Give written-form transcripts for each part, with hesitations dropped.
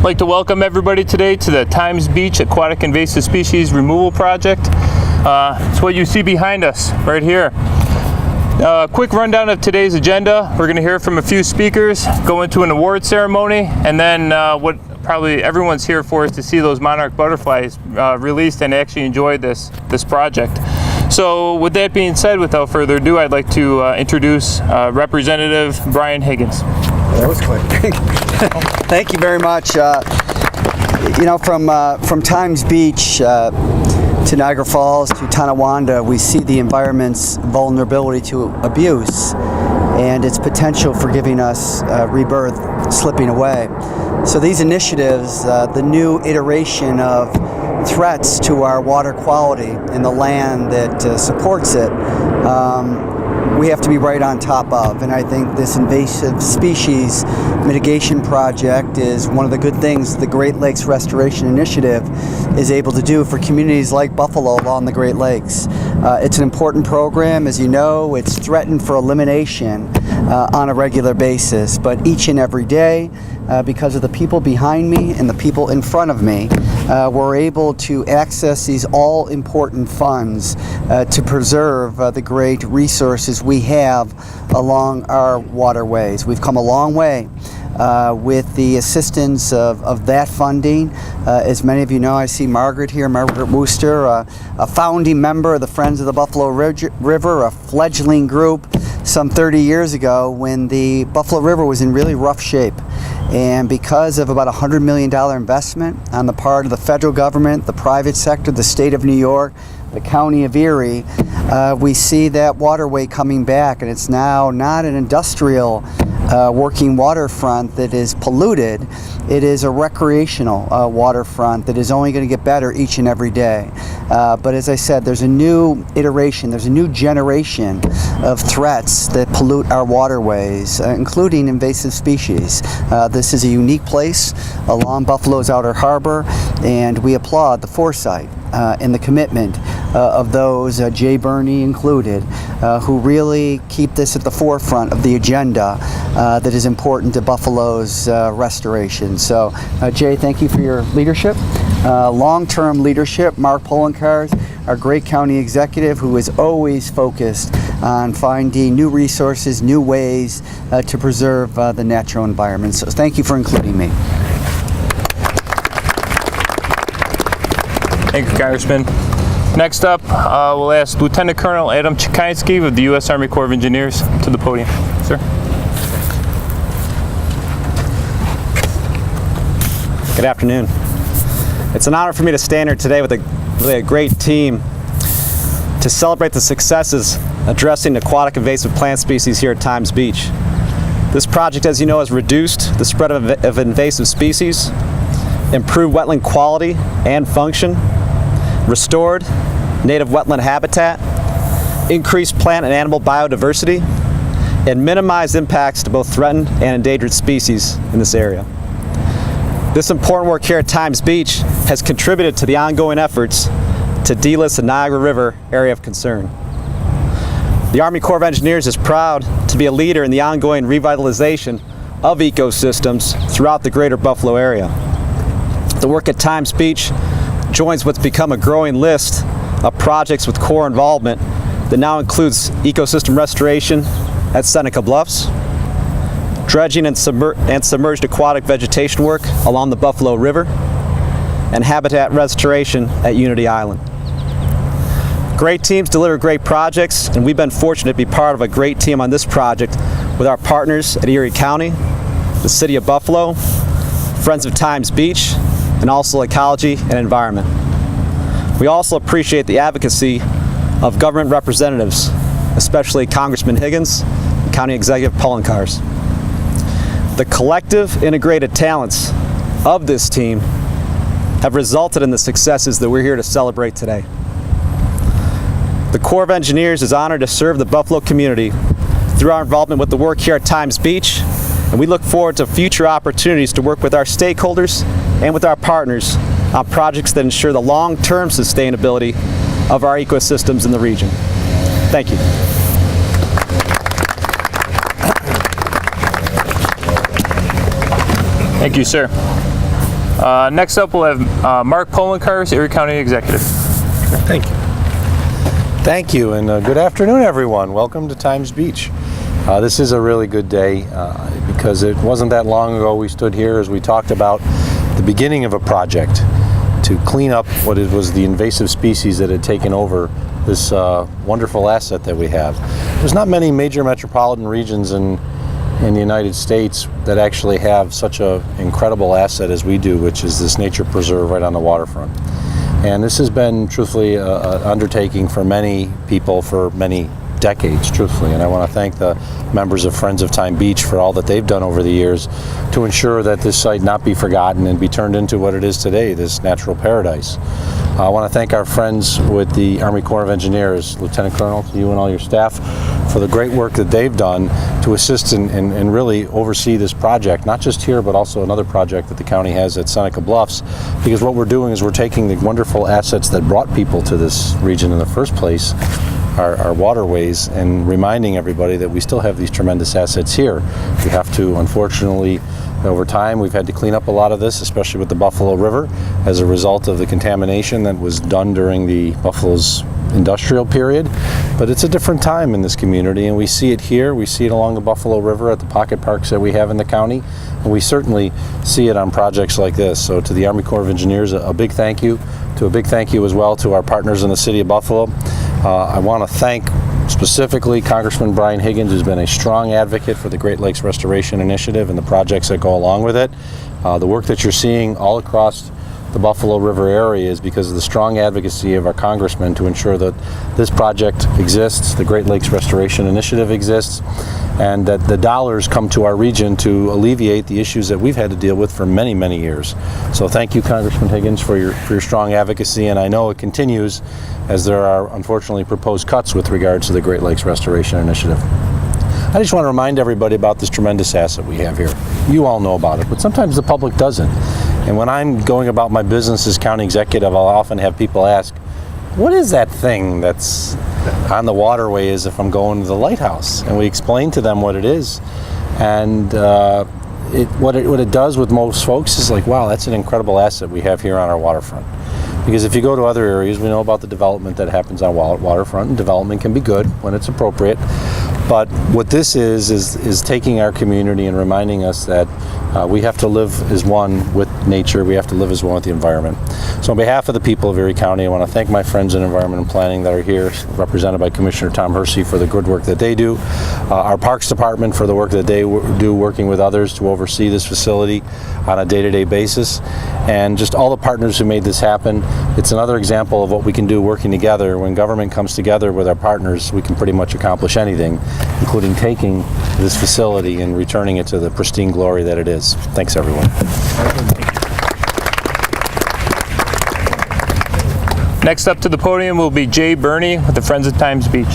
like to welcome everybody today to the Times Beach Aquatic Invasive Species Removal Project. It's what you see behind us right here. Quick rundown of today's agenda. We're going to hear from a few speakers, go into an award ceremony, and then what probably everyone's here for is to see those monarch butterflies released and actually enjoy this project. So with that being said, without further ado, I'd like to introduce Representative Brian Higgins. That was quick. Thank you very much. You know, from Times Beach to Niagara Falls to Tonawanda, we see the environment's vulnerability to abuse and its potential for giving us rebirth slipping away. So these initiatives, the new iteration of threats to our water quality and the land that supports it, we have to be right on top of. And I think this invasive species mitigation project is one of the good things the Great Lakes Restoration Initiative is able to do for communities like Buffalo along the Great Lakes. It's an important program. As you know, it's threatened for elimination on a regular basis, but each and every day, because of the people behind me and the people in front of me, we're able to access these all-important funds to preserve the great resources we have along our waterways. We've come a long way with the assistance of that funding. As many of you know, I see Margaret here, Margaret Wooster, a founding member of the Friends of the Buffalo River, a fledgling group some 30 years ago when the Buffalo River was in really rough shape. And because of about $100 million investment on the part of the federal government, the private sector, the state of New York, the county of Erie, we see that waterway coming back, and it's now not an industrial working waterfront that is polluted. It is a recreational waterfront that is only going to get better each and every day. But as I said, there's a new iteration, there's a new generation of threats that pollute our waterways, including invasive species. This is a unique place along Buffalo's outer harbor, and we applaud the foresight and the commitment of those, Jay Burney included, who really keep this at the forefront of the agenda that is important to Buffalo's restoration. So, Jay, thank you for your leadership, long-term leadership. Mark Poloncarz, our great county executive, who is always focused on finding new resources, new ways to preserve the natural environment. So thank you for including me. Thank you, Congressman. Next up, we'll ask Lieutenant Colonel Adam Czekanski of the U.S. Army Corps of Engineers to the podium. Sir. Good afternoon. It's an honor for me to stand here today with a really great team to celebrate the successes addressing aquatic invasive plant species here at Times Beach. This project, as you know, has reduced the spread of invasive species, improved wetland quality and function, restored native wetland habitat, increased plant and animal biodiversity, and minimized impacts to both threatened and endangered species in this area. This important work here at Times Beach has contributed to the ongoing efforts to delist the Niagara River area of concern. The Army Corps of Engineers is proud to be a leader in the ongoing revitalization of ecosystems throughout the greater Buffalo area. The work at Times Beach joins what's become a growing list of projects with Corps involvement that now includes ecosystem restoration at Seneca Bluffs, dredging and submerged aquatic vegetation work along the Buffalo River, and habitat restoration at Unity Island. Great teams deliver great projects, and we've been fortunate to be part of a great team on this project with our partners at Erie County, the City of Buffalo, Friends of Times Beach, and also Ecology and Environment. We also appreciate the advocacy of government representatives, especially Congressman Higgins and County Executive Poloncarz. The collective integrated talents of this team have resulted in the successes that we're here to celebrate today. The Corps of Engineers is honored to serve the Buffalo community through our involvement with the work here at Times Beach, and we look forward to future opportunities to work with our stakeholders and with our partners on projects that ensure the long-term sustainability of our ecosystems in the region. Thank you. Thank you, sir. Next up, we'll have Mark Poloncarz, Erie County Executive. Thank you. Thank you, and good afternoon, everyone. Welcome to Times Beach. This is a really good day because it wasn't that long ago we stood here as we talked about the beginning of a project to clean up what it was the invasive species that had taken over this wonderful asset that we have. There's not many major metropolitan regions in the United States that actually have such an incredible asset as we do, which is this nature preserve right on the waterfront. And this has been, truthfully, an undertaking for many people for many decades, truthfully. And I want to thank the members of Friends of Time Beach for all that they've done over the years to ensure that this site not be forgotten and be turned into what it is today, this natural paradise. I want to thank our friends with the Army Corps of Engineers, Lieutenant Colonel, to you and all your staff, for the great work that they've done to assist and really oversee this project, not just here, but also another project that the county has at Seneca Bluffs, because what we're doing is we're taking the wonderful assets that brought people to this region in the first place, our waterways, and reminding everybody that we still have these tremendous assets here. We have to, unfortunately, over time, we've had to clean up a lot of this, especially with the Buffalo River, as a result of the contamination that was done during the Buffalo's industrial period. But it's a different time in this community, and we see it here. We see it along the Buffalo River at the pocket parks that we have in the county, and we certainly see it on projects like this. So to the Army Corps of Engineers, a big thank you. A big thank you as well to our partners in the city of Buffalo. I want to thank specifically Congressman Brian Higgins, who's been a strong advocate for the Great Lakes Restoration Initiative and the projects that go along with it. The work that you're seeing all across the Buffalo River area is because of the strong advocacy of our congressman to ensure that this project exists, the Great Lakes Restoration Initiative exists, and that the dollars come to our region to alleviate the issues that we've had to deal with for many, many years. So thank you, Congressman Higgins, for your strong advocacy, and I know it continues as there are unfortunately proposed cuts with regards to the Great Lakes Restoration Initiative. I just want to remind everybody about this tremendous asset we have here. You all know about it, but sometimes the public doesn't. And when I'm going about my business as county executive, I'll often have people ask, what is that thing that's on the waterway as if I'm going to the lighthouse? And we explain to them what it is. And what it does with most folks is like, wow, that's an incredible asset we have here on our waterfront. Because if you go to other areas, we know about the development that happens on waterfront, and development can be good when it's appropriate. But what this is taking our community and reminding us that we have to live as one with nature. We have to live as one with the environment. So on behalf of the people of Erie County, I want to thank my friends in Environment and Planning that are here, represented by Commissioner Tom Hersey, for the good work that they do. Our Parks Department for the work that they do working with others to oversee this facility on a day-to-day basis. And just all the partners who made this happen. It's another example of what we can do working together. When government comes together with our partners, we can pretty much accomplish anything, including taking this facility and returning it to the pristine glory that it is. Thanks, everyone. Next up to the podium will be Jay Burney with the Friends of Times Beach.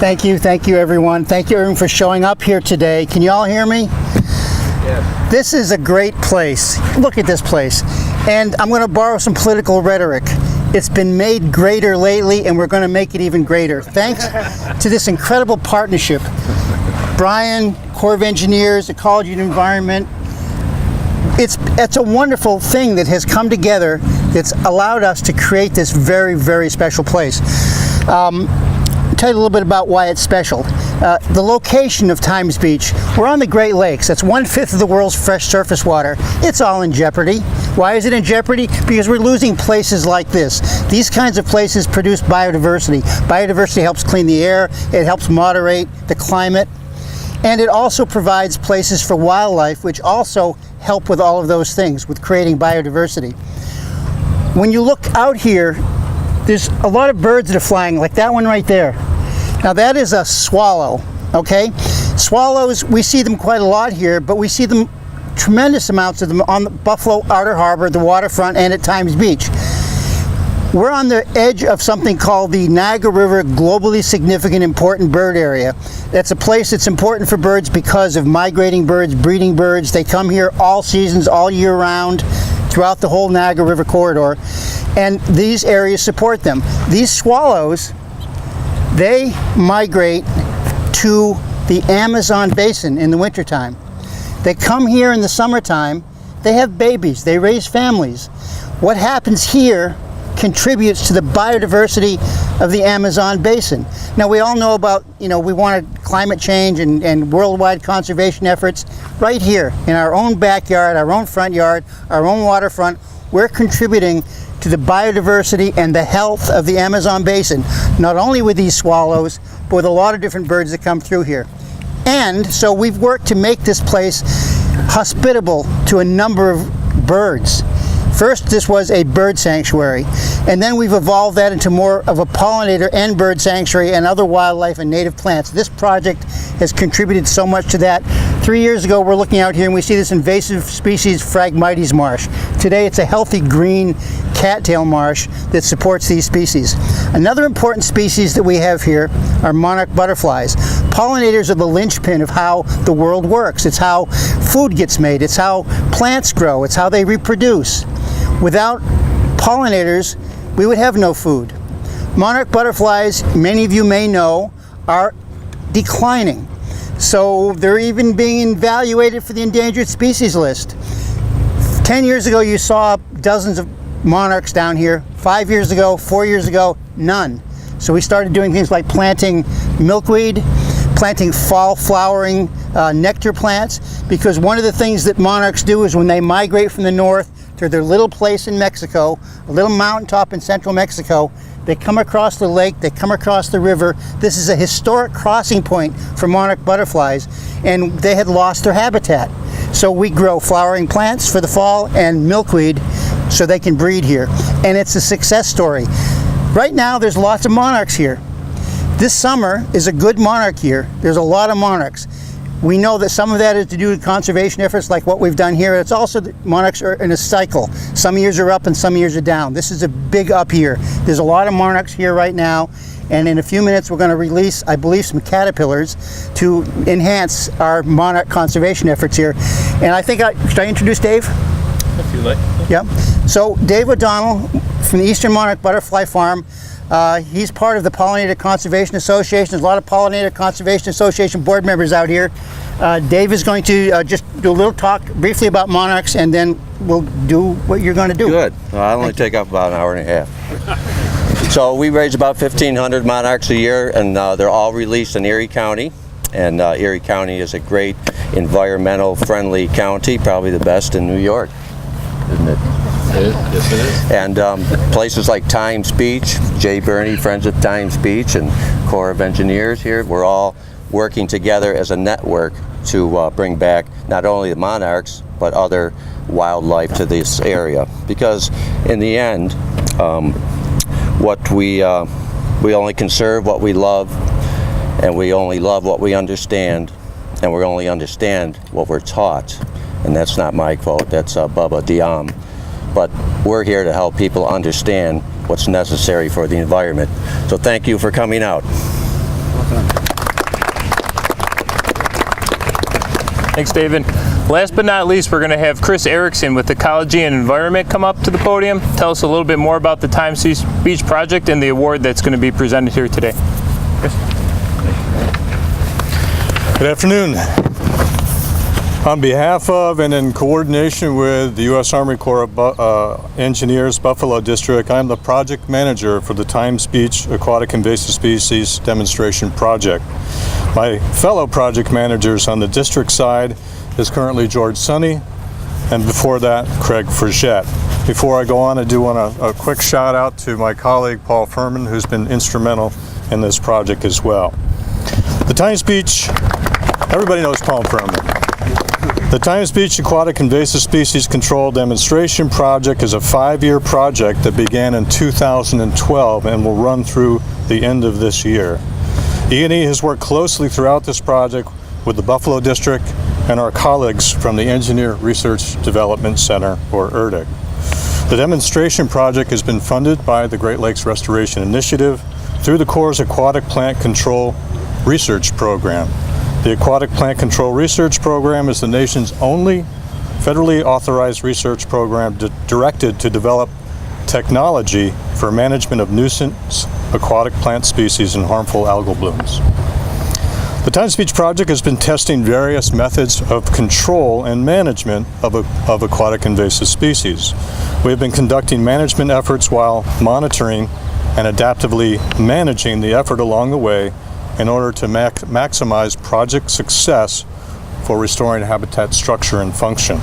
Thank you everyone. Thank you everyone for showing up here today. Can you all hear me? Yes. This is a great place. Look at this place. And I'm going to borrow some political rhetoric. It's been made greater lately, and we're going to make it even greater. Thanks to this incredible partnership. Brian, Corps of Engineers, Ecology and Environment. It's a wonderful thing that has come together that's allowed us to create this very, very special place. I'll tell you a little bit about why it's special. The location of Times Beach, we're on the Great Lakes. That's 1/5 of the world's fresh surface water. It's all in jeopardy. Why is it in jeopardy? Because we're losing places like this. These kinds of places produce biodiversity. Biodiversity helps clean the air, it helps moderate the climate, and it also provides places for wildlife, which also help with all of those things, with creating biodiversity. When you look out here, there's a lot of birds that are flying, like that one right there. Now that is a swallow, okay? Swallows, we see them quite a lot here, but we see them, tremendous amounts of them, on the Buffalo Outer Harbor, the waterfront, and at Times Beach. We're on the edge of something called the Niagara River Globally Significant Important Bird Area. That's a place that's important for birds because of migrating birds, breeding birds. They come here all seasons, all year round, throughout the whole Niagara River corridor, and these areas support them. These swallows, they migrate to the Amazon basin in the wintertime. They come here in the summertime, they have babies, they raise families. What happens here contributes to the biodiversity of the Amazon basin. Now we all know about, we want climate change and worldwide conservation efforts. Right here in our own backyard, our own front yard, our own waterfront, we're contributing to the biodiversity and the health of the Amazon basin, not only with these swallows, but with a lot of different birds that come through here. And so we've worked to make this place hospitable to a number of birds. First, this was a bird sanctuary, and then we've evolved that into more of a pollinator and bird sanctuary and other wildlife and native plants. This project has contributed so much to that. 3 years ago, we're looking out here and we see this invasive species Phragmites marsh. Today, it's a healthy green cattail marsh that supports these species. Another important species that we have here are monarch butterflies. Pollinators are the linchpin of how the world works. It's how food gets made. It's how plants grow. It's how they reproduce. Without pollinators, we would have no food. Monarch butterflies, many of you may know, are declining. So they're even being evaluated for the endangered species list. 10 years ago, you saw dozens of monarchs down here. 5 years ago, 4 years ago, none. So we started doing things like planting milkweed, planting fall flowering nectar plants, because one of the things that monarchs do is when they migrate from the north to their little place in Mexico, a little mountaintop in central Mexico, they come across the lake, they come across the river. This is a historic crossing point for monarch butterflies, and they had lost their habitat. So we grow flowering plants for the fall and milkweed so they can breed here. And it's a success story. Right now, there's lots of monarchs here. This summer is a good monarch year. There's a lot of monarchs. We know that some of that is to do with conservation efforts like what we've done here. It's also that monarchs are in a cycle. Some years are up and some years are down. This is a big up year. There's a lot of monarchs here right now, and in a few minutes we're going to release, I believe, some caterpillars to enhance our monarch conservation efforts here. And I think, should I introduce Dave? If you like. Yeah. So Dave O'Donnell from the Eastern Monarch Butterfly Farm. He's part of the Pollinator Conservation Association. There's a lot of Pollinator Conservation Association board members out here. Dave is going to just do a little talk briefly about monarchs, and then we'll do what you're going to do. Good. I'll only take up about an hour and a half. So we raise about 1,500 monarchs a year, and they're all released in Erie County. And Erie County is a great environmental friendly county, probably the best in New York, isn't it? Yes, it is. And places like Times Beach, Jay Burney, Friends of Times Beach, and Corps of Engineers here, we're all working together as a network to bring back not only the monarchs, but other wildlife to this area. Because in the end, what we only conserve what we love, and we only love what we understand, and we only understand what we're taught. And that's not my quote, that's Bubba Diam. But we're here to help people understand what's necessary for the environment. So thank you for coming out. Thanks, David. Last but not least, we're going to have Kris Erickson with Ecology and Environment come up to the podium. Tell us a little bit more about the Times Beach project and the award that's going to be presented here today. Kris? Good afternoon. On behalf of and in coordination with the U.S. Army Corps of Engineers Buffalo District, I'm the project manager for the Times Beach Aquatic Invasive Species Demonstration Project. My fellow project managers on the district side is currently George Sunny, and before that, Craig Frigette. Before I go on, I do want a quick shout out to my colleague Paul Fuhrmann, who's been instrumental in this project as well. The Times Beach, everybody knows Paul Fuhrmann. The Times Beach Aquatic Invasive Species Control Demonstration Project is a 5-year project that began in 2012 and will run through the end of this year. E&E has worked closely throughout this project with the Buffalo District and our colleagues from the Engineer Research Development Center, or ERDIC. The demonstration project has been funded by the Great Lakes Restoration Initiative through the Corps' Aquatic Plant Control Research Program. The Aquatic Plant Control Research Program is the nation's only federally authorized research program directed to develop technology for management of nuisance aquatic plant species and harmful algal blooms. The Times Beach project has been testing various methods of control and management of aquatic invasive species. We have been conducting management efforts while monitoring and adaptively managing the effort along the way in order to maximize project success for restoring habitat structure and function.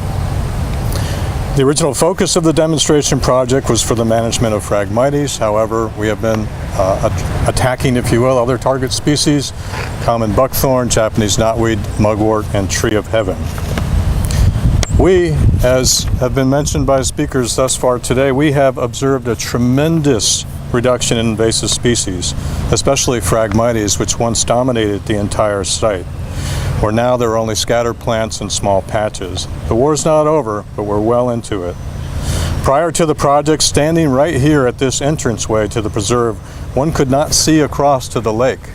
The original focus of the demonstration project was for the management of Phragmites. However, we have been attacking, if you will, other target species: common buckthorn, Japanese knotweed, mugwort, and tree of heaven. We, as have been mentioned by speakers thus far today, we have observed a tremendous reduction in invasive species, especially Phragmites, which once dominated the entire site, where now there are only scattered plants and small patches. The war's not over, but we're well into it. Prior to the project, standing right here at this entranceway to the preserve, one could not see across to the lake.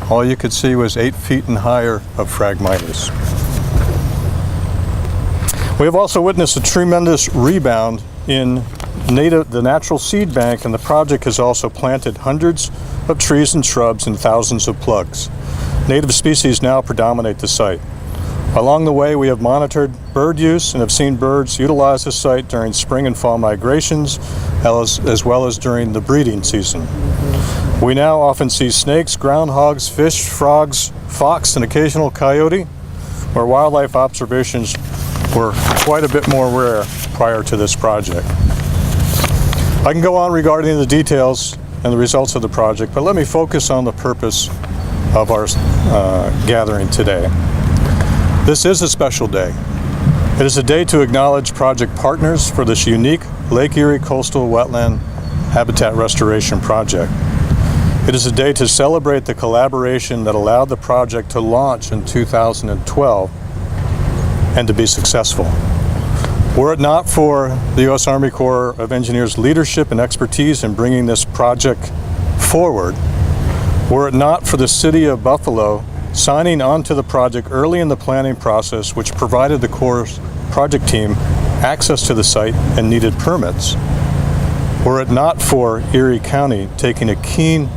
All you could see was 8 feet and higher of Phragmites. We have also witnessed a tremendous rebound in the natural seed bank, and the project has also planted hundreds of trees and shrubs and thousands of plugs. Native species now predominate the site. Along the way, we have monitored bird use and have seen birds utilize the site during spring and fall migrations, as well as during the breeding season. We now often see snakes, groundhogs, fish, frogs, fox, and occasional coyote, where wildlife observations were quite a bit more rare prior to this project. I can go on regarding the details and the results of the project, but let me focus on the purpose of our gathering today. This is a special day. It is a day to acknowledge project partners for this unique Lake Erie coastal wetland habitat restoration project. It is a day to celebrate the collaboration that allowed the project to launch in 2012 and to be successful. Were it not for the U.S. Army Corps of Engineers' leadership and expertise in bringing this project forward, were it not for the City of Buffalo signing on to the project early in the planning process, which provided the Corps' project team access to the site and needed permits, were it not for Erie County taking a keen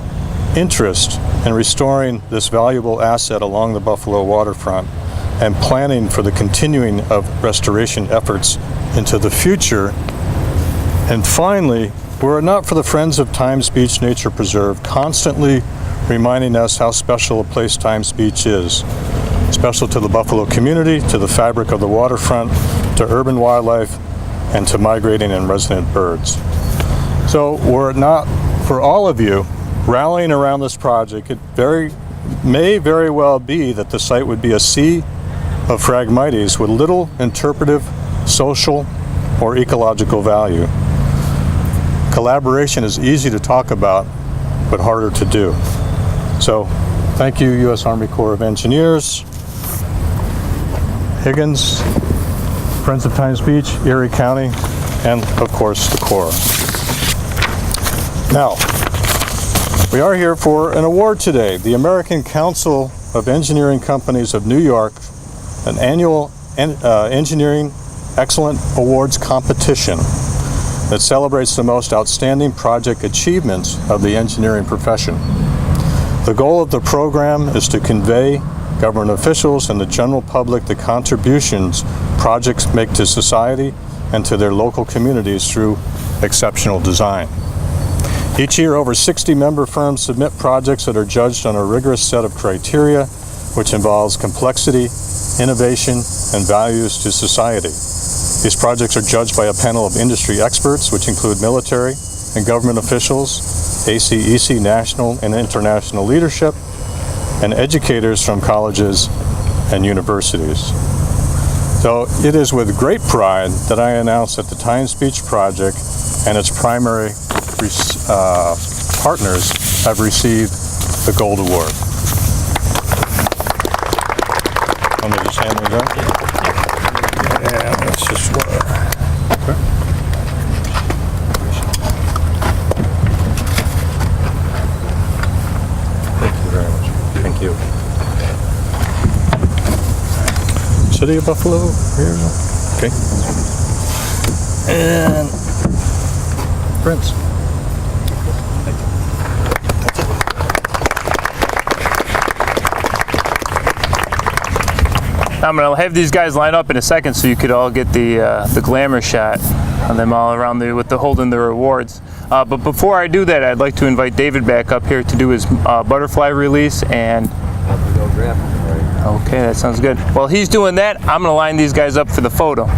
interest in restoring this valuable asset along the Buffalo waterfront and planning for the continuing of restoration efforts into the future, and finally, were it not for the Friends of Times Beach Nature Preserve constantly reminding us how special a place Times Beach is. Special to the Buffalo community, to the fabric of the waterfront, to urban wildlife, and to migrating and resident birds. So were it not for all of you rallying around this project, it may very well be that the site would be a sea of Phragmites with little interpretive, social, or ecological value. Collaboration is easy to talk about, but harder to do. So, thank you, U.S. Army Corps of Engineers, Higgins, Friends of Times Beach, Erie County, and of course the Corps. Now, we are here for an award today. The American Council of Engineering Companies of New York, an annual engineering excellent awards competition that celebrates the most outstanding project achievements of the engineering profession. The goal of the program is to convey government officials and the general public the contributions projects make to society and to their local communities through exceptional design. Each year, over 60 member firms submit projects that are judged on a rigorous set of criteria, which involves complexity, innovation, and values to society. These projects are judged by a panel of industry experts, which include military and government officials, ACEC national and international leadership, and educators from colleges and universities. So it is with great pride that I announce that the Times Beach project and its primary partners have received the Gold Award. Let me just hand these out. Yeah, that's just what. Okay. Thank you very much. Thank you. City of Buffalo, here. Okay. And Prince. I'm gonna have these guys line up in a second so you could all get the glamour shot on them all around with the holding the rewards. But before I do that, I'd like to invite David back up here to do his butterfly release and. Okay, that sounds good. While he's doing that, I'm gonna line these guys up for the photo.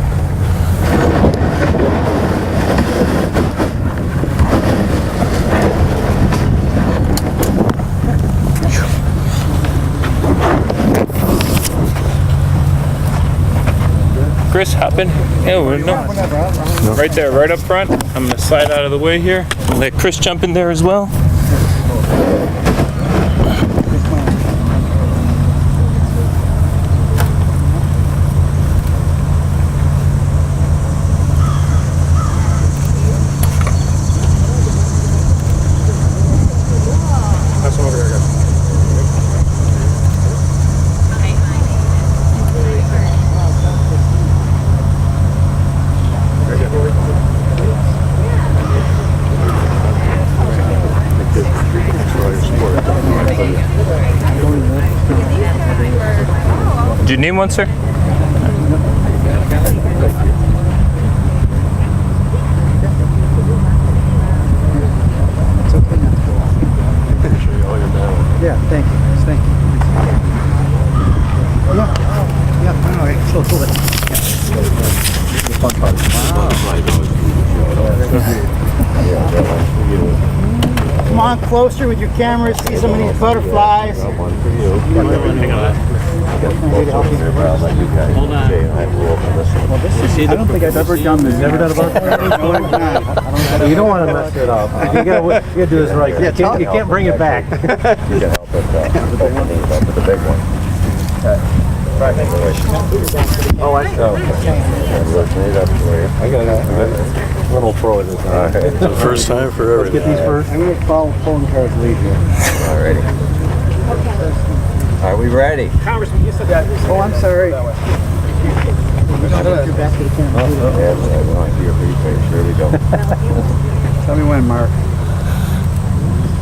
Kris, hop in. Yeah, no. Right there, right up front. I'm gonna slide out of the way here. Let Kris jump in there as well. Did you need one, sir? Yeah, thank you. Thank you. No, it's so cool. The fun part. Come on closer with your cameras, see some of these butterflies. Hold on. I don't think I've ever done this. Never done a butterfly? You don't want to mess it up. You gotta do this right. You can't bring it back. You can help with the big one. Oh, I know. I got a little pro in this. All right. It's the first time for everything. Get these first. I'm going to follow Poloncarz lead here. Alrighty. Are we ready? Congressman, you said that. Oh, I'm sorry. Yeah, we want to see your pretty face. Here we go. Tell me when, Mark.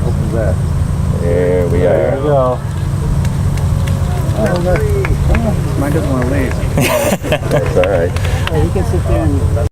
Open that. There we There you are. go. Mine doesn't want to leave. That's all right. You can sit there and